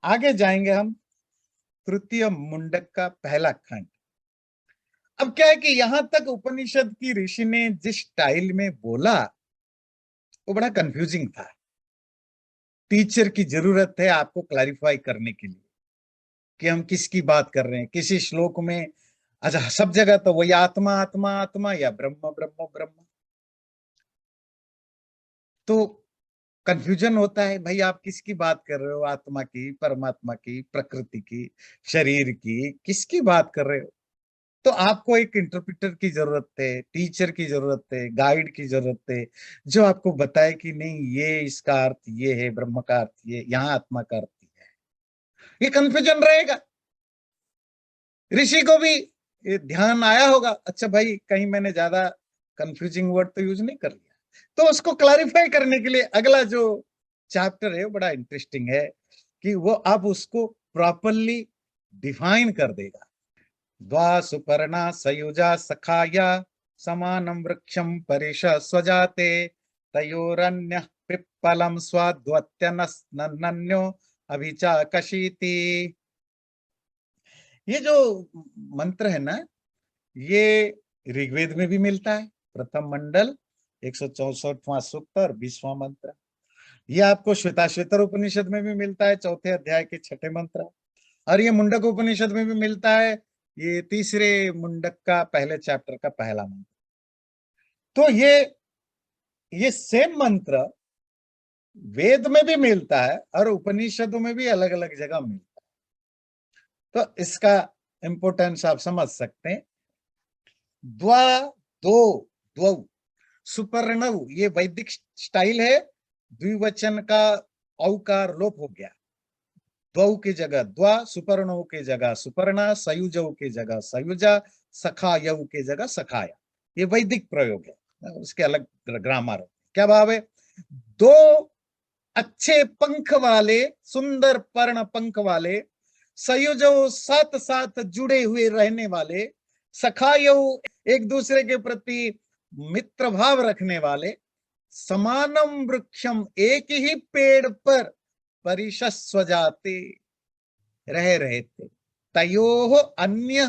आगे जाएंगे हम तृतीय मुंडक का पहला खंड। अब क्या है कि यहां तक उपनिषद की ऋषि ने जिस स्टाइल में बोला वो बड़ा कंफ्यूजिंग था। टीचर की जरूरत है आपको क्लैरिफाई करने के लिए कि हम किसकी बात कर रहे हैं। किसी श्लोक में अच्छा सब जगह तो वही आत्मा आत्मा आत्मा या ब्रह्म ब्रह्म ब्रह्म, तो कंफ्यूजन होता है भाई आप किसकी बात कर रहे हो, आत्मा की, परमात्मा की, प्रकृति की, शरीर की, किसकी बात कर रहे हो। तो आपको एक इंटरप्रेटर की जरूरत है, टीचर की जरूरत है, गाइड की जरूरत है, जो आपको बताए कि नहीं ये इसका अर्थ ये है, ब्रह्म का अर्थ ये, यहाँ आत्मा का अर्थ ये है। ये कंफ्यूजन रहेगा। ऋषि को भी ये ध्यान आया होगा, अच्छा भाई कहीं मैंने ज्यादा कंफ्यूजिंग वर्ड तो यूज नहीं कर लिया। तो उसको क्लैरिफाई करने के लिए अगला जो चैप्टर है वो बड़ा इंटरेस्टिंग है कि वो अब उसको प्रॉपरली डिफाइन कर देगा। द्वा सुपर्णा सयुजा सखाया समानम वृक्षम परिश स्वजाते तयोरन्य पिप्पलम स्वाद्वत्यनन्यो अभिचा कशीति। ये जो मंत्र है ना, ये ऋग्वेद में भी मिलता है, प्रथम मंडल 164वां सूक्त और 20वां मंत्र। ये आपको श्वेताश्वेतर उपनिषद में भी मिलता है, चौथे अध्याय के छठे मंत्र। और ये मुंडक उपनिषद में भी मिलता है, ये तीसरे मुंडक का पहले चैप्टर का पहला मंत्र। तो ये सेम मंत्र वेद में भी मिलता है और उपनिषदों में भी अलग अलग जगह मिलता है। तो इसका इंपोर्टेंस आप समझ सकते हैं। द्वा, दो, द्वौ, सुपर्णव, ये वैदिक स्टाइल है। द्विवचन का औकार लोप हो गया। द्वौ की जगह द्वा, सुपर्णव की जगह सुपर्णा, सयुजव की जगह सयुजा, सखायव की जगह सखाया। ये वैदिक प्रयोग है, उसके अलग ग्रामर। क्या भाव है? दो अच्छे पंख वाले, सुंदर पर्ण पंख वाले, सयुजव साथ साथ जुड़े हुए रहने वाले, सखायव एक दूसरे के प्रति मित्र भाव रखने वाले, समानम वृक्षम एक ही पेड़ पर परिशस्व जाते रह रहे थे। तयोह अन्य,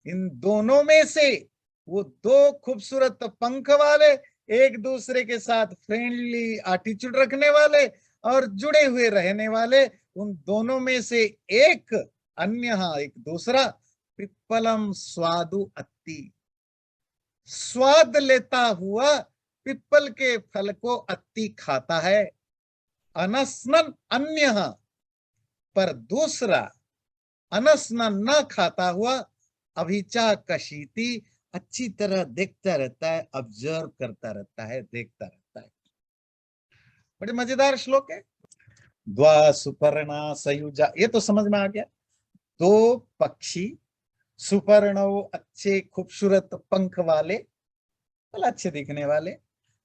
इन दोनों में से वो दो खूबसूरत पंख वाले, एक दूसरे के साथ फ्रेंडली एटीट्यूड रखने वाले और जुड़े हुए रहने वाले, उन दोनों में से एक अन्य, एक दूसरा, पिप्पलम स्वादु अत्ति, स्वाद लेता हुआ पिप्पल के फल को अत्ति खाता है। अनस्नन अन्य, पर दूसरा अनस्नन न खाता हुआ अभिचा कशीति, अच्छी तरह देखता रहता है, ऑब्जर्व करता रहता है, देखता रहता है। बड़े मजेदार श्लोक है। द्वा सुपर्णा सयुजा, ये तो समझ में आ गया। दो पक्षी, सुपर्णव अच्छे खूबसूरत पंख वाले, मतलब अच्छे दिखने वाले,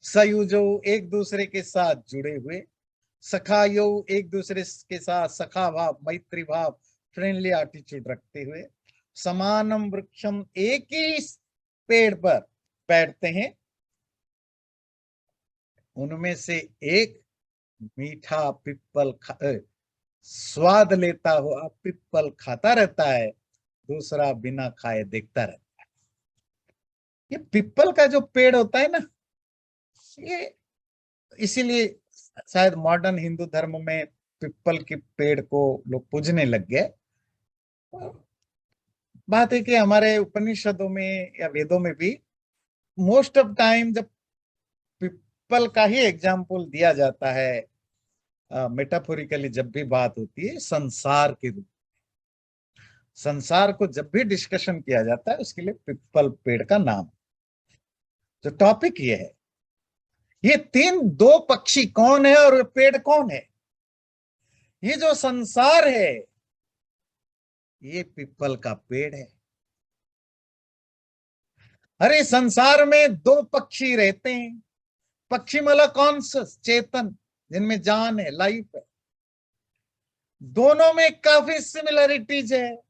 सयुजो एक दूसरे के साथ जुड़े हुए, सखायो एक दूसरे के साथ सखा भाव, मैत्री भाव, फ्रेंडली एटीट्यूड रखते हुए, समानम वृक्षम एक ही पेड़ पर बैठते हैं, उनमें से एक मीठा पिप्पल स्वाद लेता हुआ पिप्पल खाता रहता है, दूसरा बिना खाए देखता रहता है। ये पिप्पल का जो पेड़ होता है ना, ये इसीलिए शायद मॉडर्न हिंदू धर्म में पिप्पल के पेड़ को लोग पूजने लग गए। बात है कि हमारे उपनिषदों में या वेदों में भी मोस्ट ऑफ टाइम जब पिप्पल का ही एग्जाम्पल दिया जाता है, मेटाफोरिकली जब भी बात होती है संसार के रूप, संसार को जब भी डिस्कशन किया जाता है उसके लिए पिप्पल पेड़ का नाम। तो टॉपिक ये है, ये तीन, दो पक्षी कौन है और पेड़ कौन है? ये जो संसार है ये पिप्पल का पेड़ है। अरे संसार में दो पक्षी रहते हैं, पक्षी मतलब कॉन्सियस, चेतन, जिनमें जान है, लाइफ है। दोनों में काफी सिमिलरिटीज है।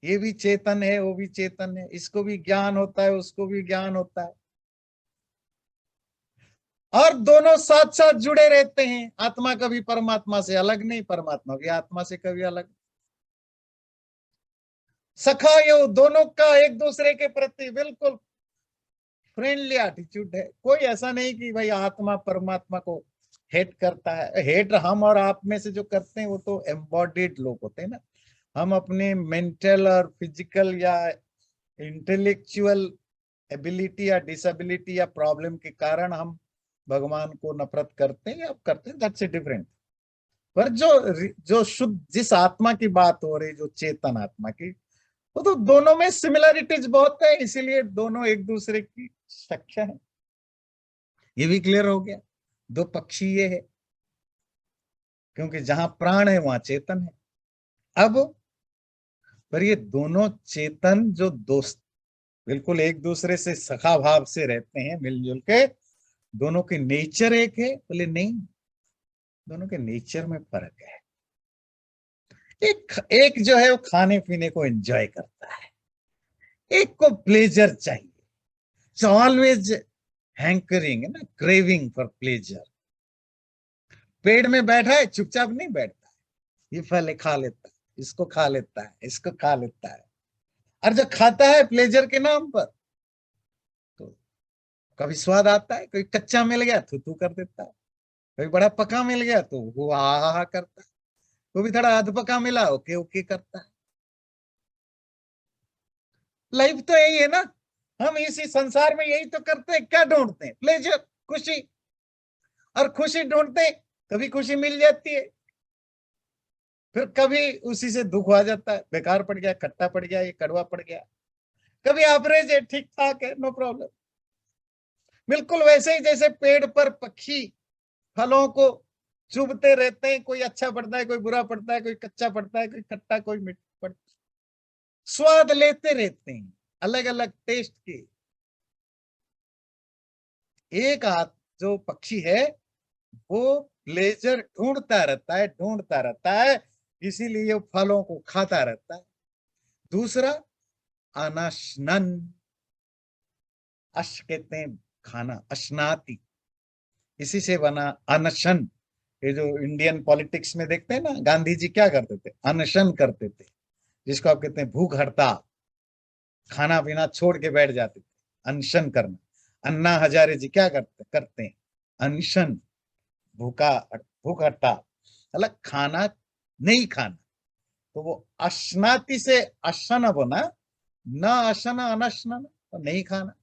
ये भी चेतन है, वो भी चेतन है, इसको भी ज्ञान होता है, उसको भी ज्ञान होता है। और दोनों साथ साथ जुड़े रहते हैं। आत्मा कभी परमात्मा से अलग नहीं, परमात्मा भी आत्मा से कभी अलग। सखा यो, दोनों का एक दूसरे के प्रति बिल्कुल फ्रेंडली एटीट्यूड है। कोई ऐसा नहीं कि भाई आत्मा परमात्मा को हेट करता है। हेट हम और आप में से जो करते हैं वो तो एम्बॉडीड लोग होते हैं ना। हम अपने मेंटल और फिजिकल या इंटेलेक्चुअल एबिलिटी या डिसेबिलिटी या प्रॉब्लम के कारण हम भगवान को नफरत करते हैं या करते हैं, दैट्स ए डिफरेंट। पर जो जो शुद्ध जिस आत्मा की बात हो रही, जो चेतन आत्मा की, वो तो दोनों में सिमिलरिटीज बहुत है, इसीलिए दोनों एक दूसरे की सख्य है। ये भी क्लियर हो गया। दो पक्षी ये है, क्योंकि जहां प्राण है वहां चेतन है। अब पर ये दोनों चेतन जो दोस्त बिल्कुल एक दूसरे से सखा भाव से रहते हैं मिलजुल के, दोनों की नेचर एक है? बोले नहीं, दोनों के नेचर में फर्क है। एक एक जो है वो खाने पीने को एंजॉय करता है, एक को प्लेजर चाहिए। ऑलवेज हैंकरिंग है ना, क्रेविंग फॉर प्लेजर। पेड़ में बैठा है, चुपचाप नहीं बैठता है, ये फल खा लेता है, इसको खा लेता है, इसको खा लेता है। और जो खाता है प्लेजर के नाम पर, तो कभी स्वाद आता है, कोई कच्चा मिल गया थू थू कर देता है, कभी बड़ा पका मिल गया तो वो हा करता है, वो भी थोड़ा अध पका मिला ओके ओके करता है। लाइफ तो यही है ना। हम इसी संसार में यही तो करते हैं, क्या ढूंढते हैं? प्लेजर, खुशी। और खुशी ढूंढते हैं, कभी खुशी मिल जाती है, फिर कभी उसी से दुख आ जाता है, बेकार पड़ गया, खट्टा पड़ गया, ये कड़वा पड़ गया। कभी एवरेज है, ठीक ठाक है, नो प्रॉब्लम। बिल्कुल वैसे ही जैसे पेड़ पर पक्षी फलों को चुभते रहते हैं, कोई अच्छा पड़ता है, कोई बुरा पड़ता है, कोई कच्चा पड़ता है, कोई खट्टा, कोई मीठा पड़ता है, स्वाद लेते रहते हैं अलग अलग टेस्ट के। एक हाथ जो पक्षी है वो प्लेजर ढूंढता रहता है, ढूंढता रहता है, इसीलिए वो फलों को खाता रहता है। दूसरा अनशनन, अश कहते हैं खाना, अशनाति, इसी से बना अनशन। ये जो इंडियन पॉलिटिक्स में देखते हैं ना, गांधी जी क्या करते थे? अनशन करते थे, जिसको आप कहते हैं भूख हड़ताल। खाना पीना छोड़ के बैठ जाते थे, अनशन करना। अन्ना हजारे जी क्या करते करते हैं? अनशन, भूखा, भूख हड़ताल, मतलब खाना नहीं खाना। तो वो अशनाति से अशन बना, न अशन अनशन, तो नहीं खाना।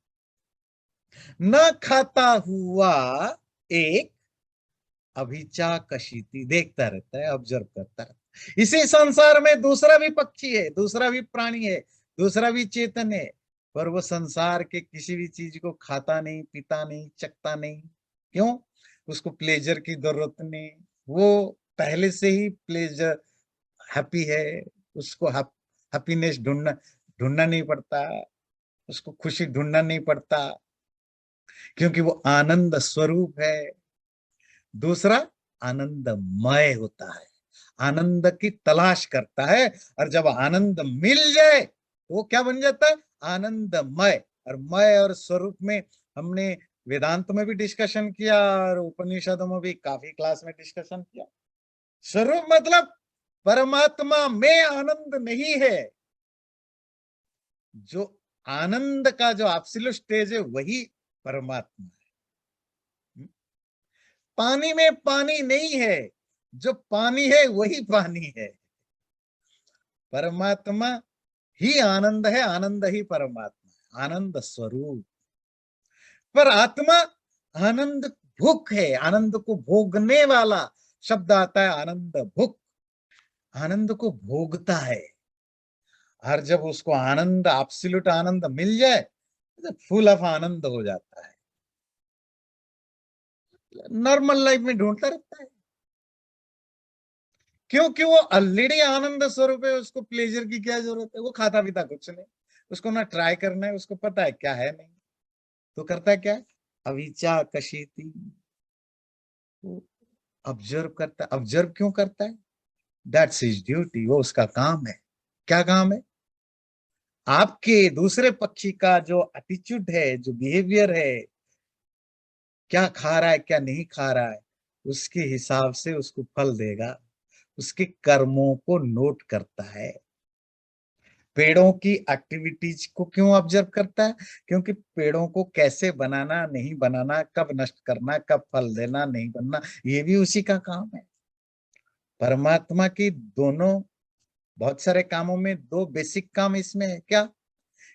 न खाता हुआ एक अभिचा कशीति, देखता रहता है, ऑब्जर्व करता रहता है। इसी संसार में दूसरा भी पक्षी है, दूसरा भी प्राणी है, दूसरा भी चेतन है, पर वो संसार के किसी भी चीज को खाता नहीं, पीता नहीं, चखता नहीं। क्यों? उसको प्लेजर की जरूरत नहीं, वो पहले से ही प्लेजर हैप्पी है। उसको हैप्पीनेस ढूंढना ढूंढना नहीं पड़ता, उसको खुशी ढूंढना नहीं पड़ता, क्योंकि वो आनंद स्वरूप है। दूसरा आनंदमय होता है, आनंद की तलाश करता है, और जब आनंद मिल जाए तो वो क्या बन जाता है? आनंदमय। और मय और स्वरूप में हमने वेदांत में भी डिस्कशन किया और उपनिषदों में भी काफी क्लास में डिस्कशन किया। स्वरूप मतलब परमात्मा में आनंद नहीं है। जो आनंद का जो एब्सोल्यूट स्टेज है वही परमात्मा है। पानी में पानी नहीं है, जो पानी है वही पानी है। परमात्मा ही आनंद है, आनंद ही परमात्मा है, आनंद स्वरूप। पर आत्मा आनंद भुक है, आनंद को भोगने वाला शब्द आता है, आनंद भुक, आनंद को भोगता है। और जब उसको आनंद, एब्सोल्यूट आनंद मिल जाए तो फुल ऑफ आनंद हो जाता है। नॉर्मल लाइफ में ढूंढता रहता है, क्योंकि वो ऑलरेडी आनंद स्वरूप है, उसको प्लेजर की क्या जरूरत है? वो खाता पीता कुछ नहीं, उसको ना ट्राई करना है, उसको पता है क्या है नहीं। तो करता है क्या? अविचा कशीति, वो ऑब्जर्व करता है। ऑब्जर्व क्यों करता है? दैट्स हिज ड्यूटी, वो उसका काम है। क्या काम है? आपके दूसरे पक्षी का जो एटीट्यूड है, जो बिहेवियर है, क्या खा रहा है क्या नहीं खा रहा है, उसके हिसाब से उसको फल देगा। उसके कर्मों को नोट करता है। पेड़ों की एक्टिविटीज को क्यों ऑब्जर्व करता है? क्योंकि पेड़ों को कैसे बनाना, नहीं बनाना, कब नष्ट करना, कब फल देना, नहीं बनना, ये भी उसी का काम है। परमात्मा की दोनों, बहुत सारे कामों में दो बेसिक काम इसमें है। क्या?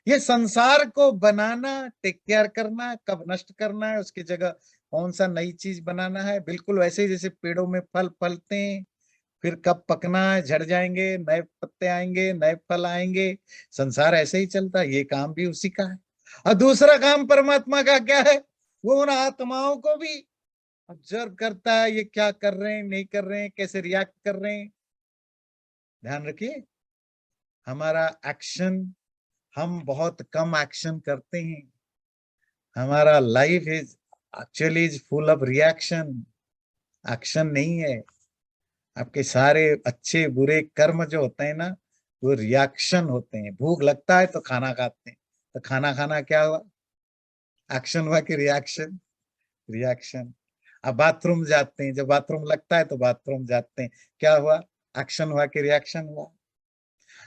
ये संसार को बनाना, टेक केयर करना, कब नष्ट करना है, उसकी जगह कौन सा नई चीज बनाना है। बिल्कुल वैसे ही जैसे पेड़ों में फल फलते हैं, फिर कब पकना है, झड़ जाएंगे, नए पत्ते आएंगे, नए फल आएंगे। संसार ऐसे ही चलता है, ये काम भी उसी का है। और दूसरा काम परमात्मा का क्या है? वो उन आत्माओं को भी ऑब्जर्व करता है, ये क्या कर रहे हैं, नहीं कर रहे हैं, कैसे रिएक्ट कर रहे हैं। ध्यान रखिए, हमारा एक्शन, हम बहुत कम एक्शन करते हैं। हमारा life is actually is full of reaction, action नहीं है। आपके सारे अच्छे बुरे कर्म जो होते हैं ना, वो रिएक्शन होते हैं। भूख लगता है तो खाना खाते हैं, तो खाना खाना क्या हुआ? एक्शन हुआ कि रिएक्शन? रिएक्शन। अब बाथरूम जाते हैं, जब बाथरूम लगता है तो बाथरूम जाते हैं, क्या हुआ? एक्शन हुआ कि रिएक्शन हुआ?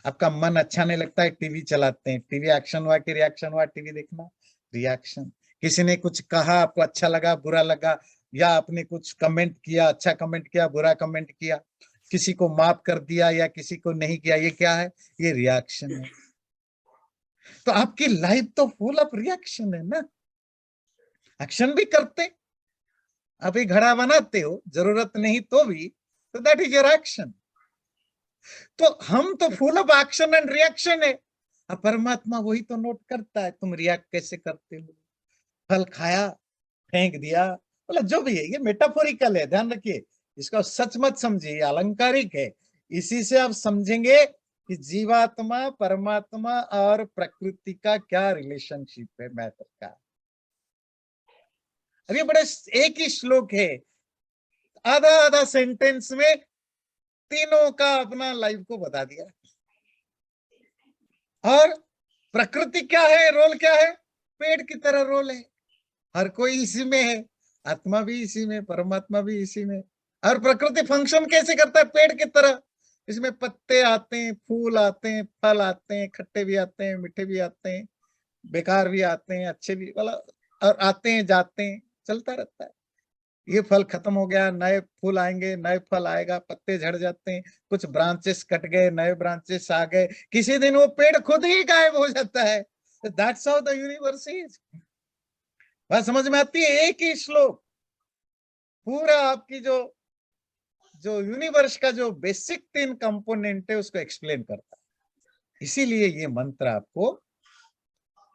आपका मन अच्छा नहीं लगता है, टीवी चलाते हैं, टीवी एक्शन हुआ कि रिएक्शन हुआ? टीवी देखना रिएक्शन। किसी ने कुछ कहा, आपको अच्छा लगा, बुरा लगा, या आपने कुछ कमेंट किया, अच्छा कमेंट किया, बुरा कमेंट किया, किसी को माफ कर दिया या किसी को नहीं किया, ये क्या है? ये रिएक्शन है। तो आपकी लाइफ तो फुल ऑफ रिएक्शन है ना। एक्शन भी करते, अभी घड़ा बनाते हो, जरूरत नहीं तो भी, तो दैट इज योर एक्शन। तो हम तो full of action and reaction है। अब परमात्मा वही तो नोट करता है, तुम रिएक्ट कैसे करते हो। फल खाया, फेंक दिया, मतलब जो भी है, ये मेटाफोरिकल है, ध्यान रखिए। इसका सच मत समझिए, अलंकारिक है। इसी से आप समझेंगे कि जीवात्मा, परमात्मा और प्रकृति का क्या रिलेशनशिप है, मैटर का। अरे बड़े, एक ही श्लोक है, आधा आधा सेंटेंस में तीनों का अपना लाइफ को बता दिया। और प्रकृति क्या है, रोल क्या है? पेड़ की तरह रोल है। हर कोई इसी में है, आत्मा भी इसी में, परमात्मा भी इसी में। और प्रकृति फंक्शन कैसे करता है? पेड़ की तरह। इसमें पत्ते आते हैं, फूल आते हैं, फल आते हैं, खट्टे भी आते हैं, मीठे भी आते हैं, बेकार भी आते हैं, अच्छे भी, मतलब और आते हैं जाते हैं, चलता रहता है। ये फल खत्म हो गया, नए फूल आएंगे, नए फल आएगा, पत्ते झड़ जाते हैं, कुछ ब्रांचेस कट गए, नए ब्रांचेस आ गए, किसी दिन वो पेड़ खुद ही गायब हो जाता है। That's how the universe is. बात समझ में आती है? एक ही श्लोक पूरा आपकी जो जो यूनिवर्स का जो बेसिक तीन कंपोनेंट है उसको एक्सप्लेन करता है। इसीलिए ये मंत्र आपको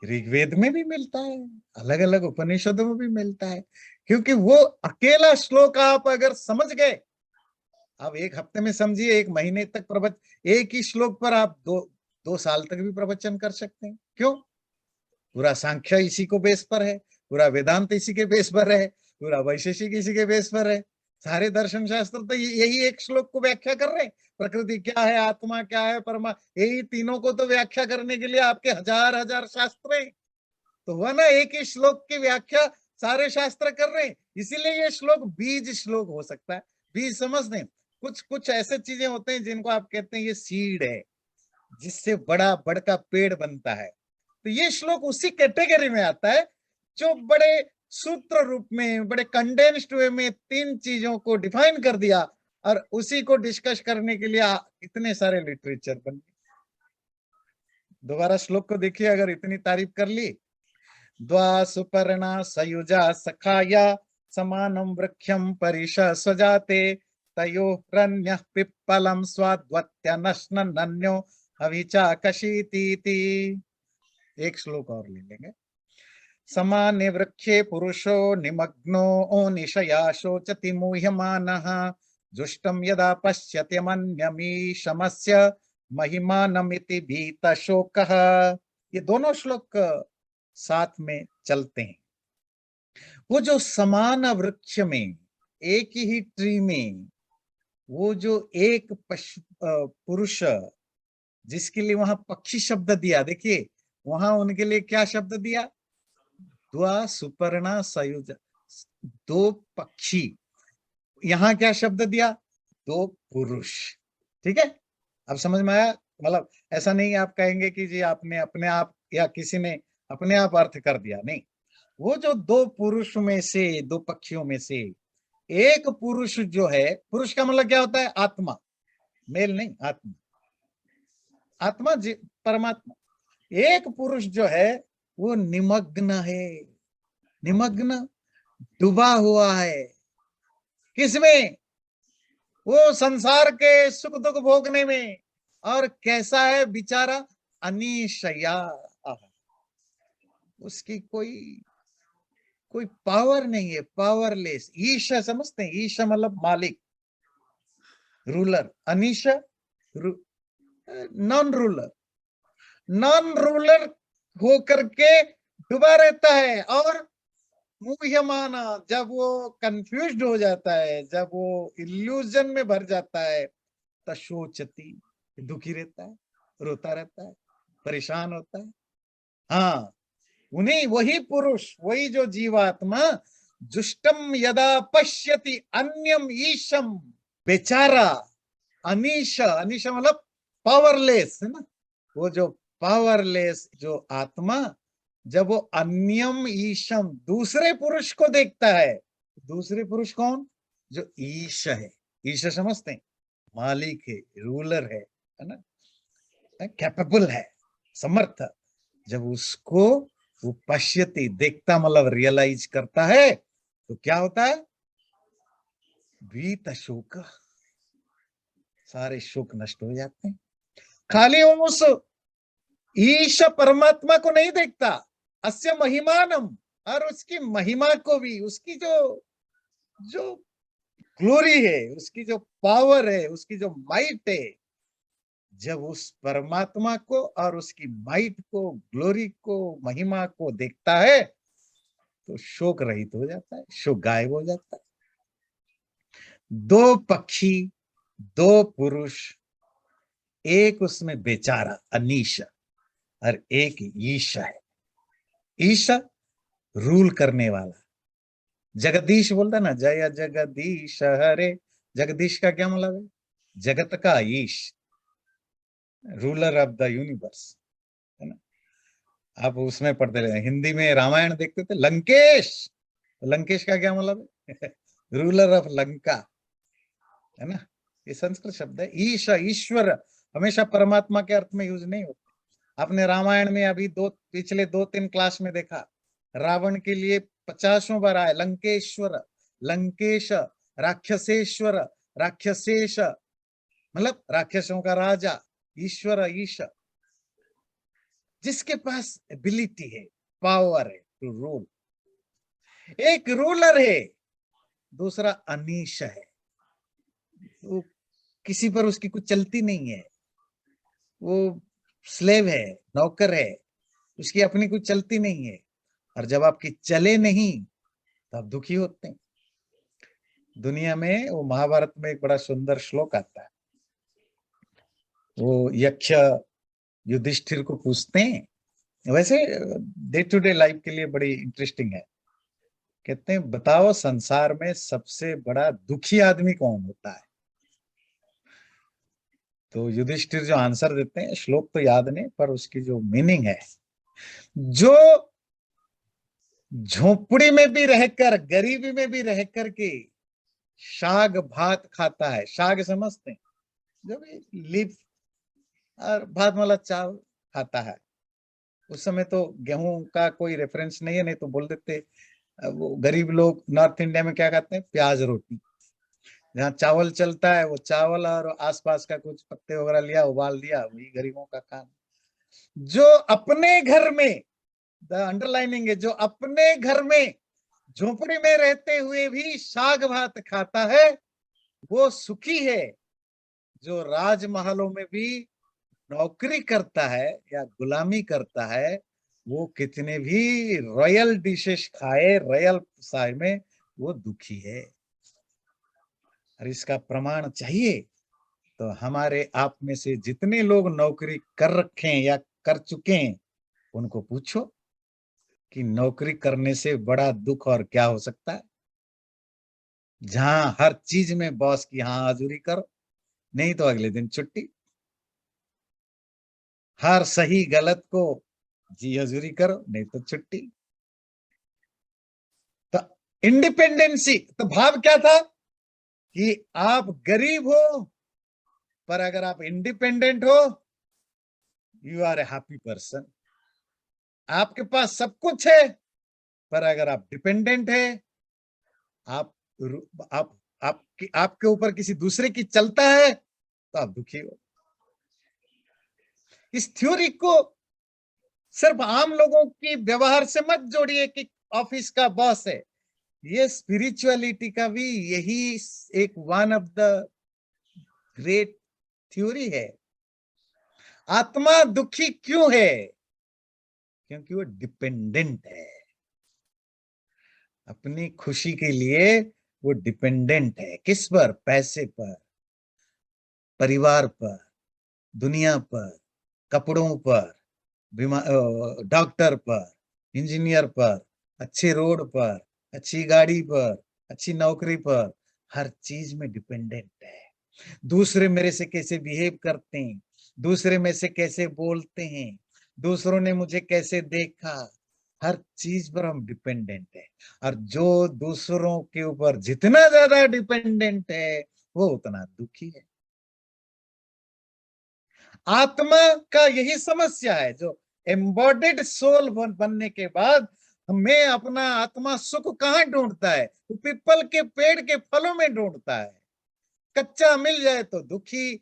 ऋग्वेद में भी मिलता है, अलग अलग उपनिषदों में भी मिलता है। क्योंकि वो अकेला श्लोक आप अगर समझ गए, आप एक हफ्ते में समझिए, एक महीने तक प्रवचन, एक ही श्लोक पर आप दो दो साल तक भी प्रवचन कर सकते हैं। क्यों? पूरा सांख्य इसी को बेस पर है, पूरा वेदांत इसी के बेस पर है, पूरा वैशेषिक इसी के बेस पर है। सारे दर्शन शास्त्र तो यही एक श्लोक को व्याख्या कर रहे हैं। प्रकृति क्या है, आत्मा क्या है, परमा, यही तीनों को तो व्याख्या करने के लिए आपके हजार हजार शास्त्र हैं। तो हुआ ना, एक ही श्लोक की व्याख्या सारे शास्त्र कर रहे हैं। इसीलिए ये श्लोक बीज श्लोक हो सकता है। बीज समझते हैं? कुछ कुछ ऐसे चीजें होते हैं जिनको आप कहते हैं ये सीड है, जिससे बड़ा बड़का पेड़ बनता है। तो ये श्लोक उसी कैटेगरी में आता है, जो बड़े सूत्र रूप में, बड़े कंडेंस्ड वे में तीन चीजों को डिफाइन कर दिया, और उसी को डिस्कस करने के लिए इतने सारे लिटरेचर बन गए। दोबारा श्लोक को देखिए, अगर इतनी तारीफ कर ली, द्वा सुपर्णा सयुजा सखाया समानं वृक्षं परिश स्वजाते तयोरन्यः पिप्पलं स्वाद्वत्यनश्नन्यो अभिचा कशीतीति। एक श्लोक और ले लेंगे। समाने वृक्षे पुरुषो निमग्नो निशया शोचति मुह्यमानः जुष्टं यदा पश्यत्यमन्यमीशमस्य महिमानमिति भीतशोकः। ये दोनों श्लोक साथ में चलते हैं। वो जो समान वृक्ष में, एक ही ट्री में, वो जो एक पुरुष, जिसके लिए वहां पक्षी शब्द दिया, देखिए वहां उनके लिए क्या शब्द दिया? द्वा सुपर्णा सयुजा, दो पक्षी, यहां क्या शब्द दिया? दो पुरुष। ठीक है, अब समझ में आया? मतलब ऐसा नहीं आप कहेंगे कि जी आपने अपने आप या किसी ने अपने आप अर्थ कर दिया, नहीं। वो जो दो पुरुष में से, दो पक्षियों में से एक पुरुष जो है, पुरुष का मतलब क्या होता है? आत्मा, मेल नहीं, आत्मा, आत्मा परमात्मा। एक पुरुष जो है वो निमग्न है, निमग्न, डूबा हुआ है। किसमें? वो संसार के सुख दुख भोगने में। और कैसा है बेचारा? अनिशया, उसकी कोई कोई पावर नहीं है, पावरलेस। ईशा समझते हैं? ईशा मतलब मालिक, ruler. Anisha non ruler, non ruler होकर के डूबा रहता है। और मुह्यमाना, जब वो कंफ्यूज्ड हो जाता है, जब वो इल्यूजन में भर जाता है, तशोचती, दुखी रहता है, रोता रहता है, परेशान होता है। हाँ, उन्हीं, वही पुरुष, वही जो जीवात्मा, जुष्टम यदा पश्यति अन्यम ईशम, बेचारा, अनीश, अनीश मतलब पावरलेस, है ना? वो जो पावरलेस जो आत्मा, जब वो अन्यम ईशम, दूसरे पुरुष को देखता है। दूसरे पुरुष कौन? जो ईश है। ईश समझते हैं? मालिक है, रूलर है ना, कैपेबल है, समर्थ। जब उसको वो पश्यति, देखता मतलब रियलाइज करता है, तो क्या होता है? वीत शोक, सारे शोक नष्ट हो जाते हैं। खाली उस ईश परमात्मा को नहीं देखता, अस्य महिमानम, और उसकी महिमा को भी, उसकी जो जो ग्लोरी है, उसकी जो पावर है, उसकी जो माइट है, जब उस परमात्मा को और उसकी माइट को, ग्लोरी को, महिमा को देखता है, तो शोक रहित हो जाता है, शोक गायब हो जाता है। दो पक्षी, दो पुरुष, एक उसमें बेचारा अनीश, और एक ईश है। ईश रूल करने वाला। जगदीश बोलता ना, जय जगदीश हरे। जगदीश का क्या मतलब है? जगत का ईश, रूलर ऑफ द यूनिवर्स, है ना? आप उसमें पढ़ते रहे, हिंदी में रामायण देखते थे, लंकेश। लंकेश का क्या मतलब है? रूलर ऑफ लंका, है ना? ये संस्कृत शब्द है। ईश, ईश्वर हमेशा परमात्मा के अर्थ में यूज नहीं होते। आपने रामायण में अभी पिछले 2-3 क्लास में देखा, रावण के लिए 50 बार आए लंकेश्वर, लंकेश, राक्षसेश्वर, राक्षसेश, मतलब राक्षसों का राजा, ईश्वर, ईश, जिसके पास एबिलिटी है, पावर है टू रूल। एक रूलर है, दूसरा अनीश है। वो किसी पर उसकी कुछ चलती नहीं है, वो स्लेव है, नौकर है, उसकी अपनी कुछ चलती नहीं है। और जब आपकी चले नहीं, तब दुखी होते हैं। दुनिया में वो महाभारत में एक बड़ा सुंदर श्लोक आता है। वो यक्ष युधिष्ठिर को पूछते हैं, वैसे डे टू डे लाइफ के लिए बड़ी इंटरेस्टिंग है। कहते हैं बताओ संसार में सबसे बड़ा दुखी आदमी कौन होता है? तो युधिष्ठिर जो आंसर देते हैं, श्लोक तो याद नहीं पर उसकी जो मीनिंग है, जो झोपड़ी में भी रहकर, गरीबी में भी रह करके शाग भात खाता है। शाग समझते हैं? जो भी लीफ और भात वाला चावल खाता है। उस समय तो गेहूं का कोई रेफरेंस नहीं है, नहीं तो बोल देते। वो गरीब लोग नॉर्थ इंडिया में क्या खाते हैं? प्याज रोटी। जहाँ चावल चलता है वो चावल और आसपास का कुछ पत्ते वगैरह लिया, उबाल दिया, वही गरीबों का काम। जो अपने घर में, द अंडरलाइनिंग है, जो अपने घर में झोपड़ी में रहते हुए भी साग भात खाता है, वो सुखी है। जो राजमहलों में भी नौकरी करता है या गुलामी करता है, वो कितने भी रॉयल डिशेस खाए, रॉयल साय में, वो दुखी है। और इसका प्रमाण चाहिए तो हमारे आप में से जितने लोग नौकरी कर रखे हैं या कर चुके हैं, उनको पूछो। कि नौकरी करने से बड़ा दुख और क्या हो सकता है, जहां हर चीज में बॉस की हाँ हाजुरी करो, नहीं तो अगले दिन छुट्टी। हर सही गलत को जी हजूरी करो, नहीं तो छुट्टी। तो इंडिपेंडेंसी, तो भाव क्या था कि आप गरीब हो, पर अगर आप इंडिपेंडेंट हो, you are a happy person. आपके पास सब कुछ है, पर अगर आप डिपेंडेंट है, आप आप आपके ऊपर किसी दूसरे की चलता है, तो आप दुखी हो। इस थ्योरी को सिर्फ आम लोगों की व्यवहार से मत जोड़िए कि ऑफिस का बॉस है। ये स्पिरिचुअलिटी का भी यही एक one of the great theory है। आत्मा दुखी क्यों है? क्योंकि वो डिपेंडेंट है। अपनी खुशी के लिए वो डिपेंडेंट है। किस पर? पैसे पर, परिवार पर, दुनिया पर, कपड़ों पर, डॉक्टर पर, इंजीनियर पर, अच्छे रोड पर, अच्छी गाड़ी पर, अच्छी नौकरी पर, हर चीज में डिपेंडेंट है। दूसरे मेरे से कैसे बिहेव करते हैं, दूसरे में से कैसे बोलते हैं, दूसरों ने मुझे कैसे देखा, हर चीज पर हम डिपेंडेंट है। और जो दूसरों के ऊपर जितना ज्यादा डिपेंडेंट है, वो उतना दुखी है। आत्मा का यही समस्या है। जो एम्बॉडेड सोल बनने के बाद हमें अपना आत्मा सुख कहाँ ढूंढता है? तो पीपल के पेड़ के फलों में ढूंढता है। कच्चा मिल जाए तो दुखी,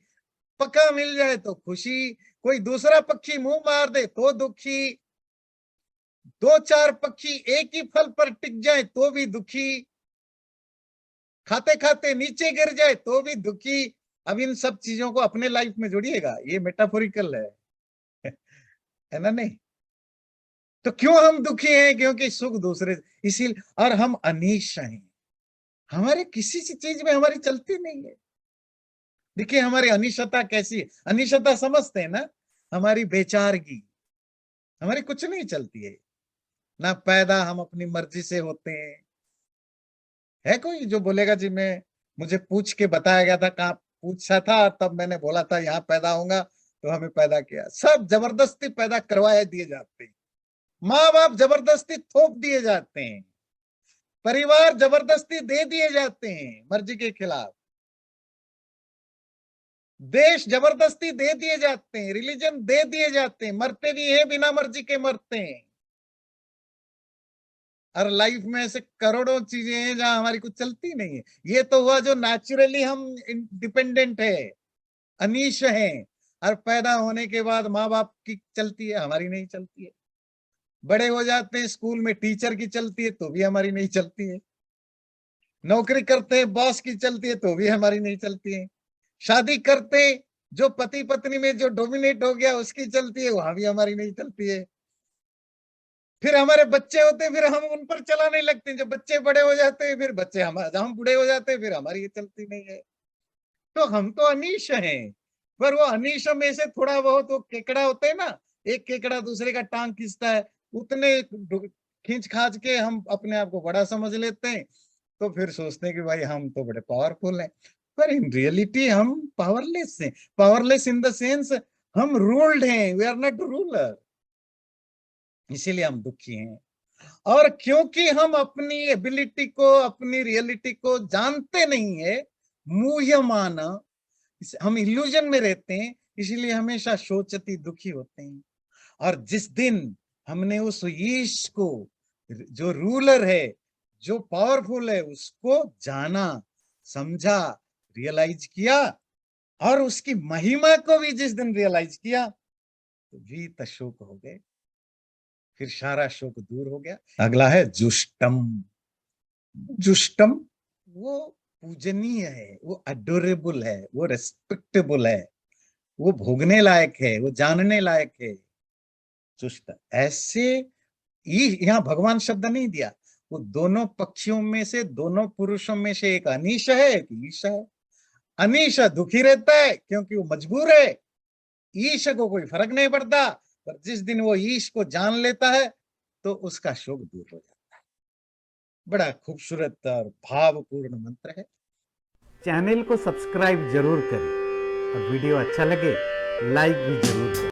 पका मिल जाए तो खुशी, कोई दूसरा पक्षी मुंह मार दे तो दुखी, दो चार पक्षी एक ही फल पर टिक जाए तो भी दुखी, खाते खाते नीचे गिर जाए तो भी दुखी। अब इन सब चीजों को अपने लाइफ में जोड़िएगा, ये मेटाफोरिकल है ना? नहीं तो क्यों हम दुखी हैं? क्योंकि सुख दूसरे, इसीलिए। और हम अनीश हैं, हमारे किसी चीज में हमारी चलती नहीं है। देखिए हमारी अनिश्चता कैसी है। अनिश्चता समझते हैं ना? हमारी बेचारगी, हमारी कुछ नहीं चलती है। ना पैदा हम अपनी मर्जी से होते हैं। है कोई जो बोलेगा जी मैं, मुझे पूछ के बताया गया था, कहाँ पूछा था तब मैंने बोला था यहाँ पैदा होऊंगा, तो हमें पैदा किया? सब जबरदस्ती पैदा करवाए दिए जाते हैं। माँ बाप जबरदस्ती थोप दिए जाते हैं। परिवार जबरदस्ती दे दिए जाते हैं मर्जी के खिलाफ। देश जबरदस्ती दे दिए जाते हैं, रिलीजन दे दिए जाते हैं, मरते भी हैं बिना मर्जी के मरते हैं। और लाइफ में ऐसे करोड़ों चीजें हैं जहां हमारी कुछ चलती नहीं है। ये तो हुआ जो नेचुरली हम डिपेंडेंट है, अनीश हैं। और पैदा होने के बाद माँ बाप की चलती है, हमारी नहीं चलती है। बड़े हो जाते हैं, स्कूल में टीचर की चलती है तो भी हमारी नहीं चलती है। नौकरी करते हैं, बॉस की चलती है तो भी हमारी नहीं चलती है। शादी करते, जो पति पत्नी में जो डोमिनेट हो गया उसकी चलती है, वहां भी हमारी नहीं चलती है। फिर हमारे बच्चे होते हैं, फिर हम उन पर चलाने लगते हैं। जब बच्चे बड़े हो जाते हैं, फिर बच्चे हम बूढ़े हो जाते हैं, फिर हमारी ये चलती नहीं है। तो हम तो अनीश हैं। पर वो अनीश में से थोड़ा बहुत वो केकड़ा होते हैं ना, एक केकड़ा दूसरे का टांग खींचता है, उतने खींच खाच के हम अपने आप को बड़ा समझ लेते हैं। तो फिर सोचते हैं कि भाई हम तो बड़े पावरफुल हैं। पर इन रियलिटी हम पावरलेस हैं। पावरलेस इन द सेंस हम रूल्ड हैं, वी आर नॉट रूलर। इसीलिए हम दुखी हैं। और क्योंकि हम अपनी एबिलिटी को, अपनी रियलिटी को जानते नहीं है, मूह्यमान, हम इल्यूजन में रहते हैं, इसीलिए हमेशा सोचती दुखी होते हैं। और जिस दिन हमने उस ईश को, जो रूलर है, जो पावरफुल है, उसको जाना, समझा, रियलाइज किया, और उसकी महिमा को भी जिस दिन रियलाइज किया, तो वीत शोक हो गए। फिर सारा शोक दूर हो गया। अगला है जुष्टम। जुष्टम वो पूजनीय है, वो अडोरेबल है, वो रेस्पेक्टेबल है, वो भोगने लायक है, वो जानने लायक है। जुष्ट ऐसे ही, यहाँ भगवान शब्द नहीं दिया। वो दोनों पक्षियों में से, दोनों पुरुषों में से एक अनीश है, एक ईश है। अनीश दुखी रहता है क्योंकि वो मजबूर है। ईश को कोई फर्क नहीं पड़ता। पर जिस दिन वो ईश को जान लेता है, तो उसका शोक दूर हो जाता है। बड़ा खूबसूरत और भावपूर्ण मंत्र है। चैनल को सब्सक्राइब जरूर करें और वीडियो अच्छा लगे लाइक भी जरूर करें।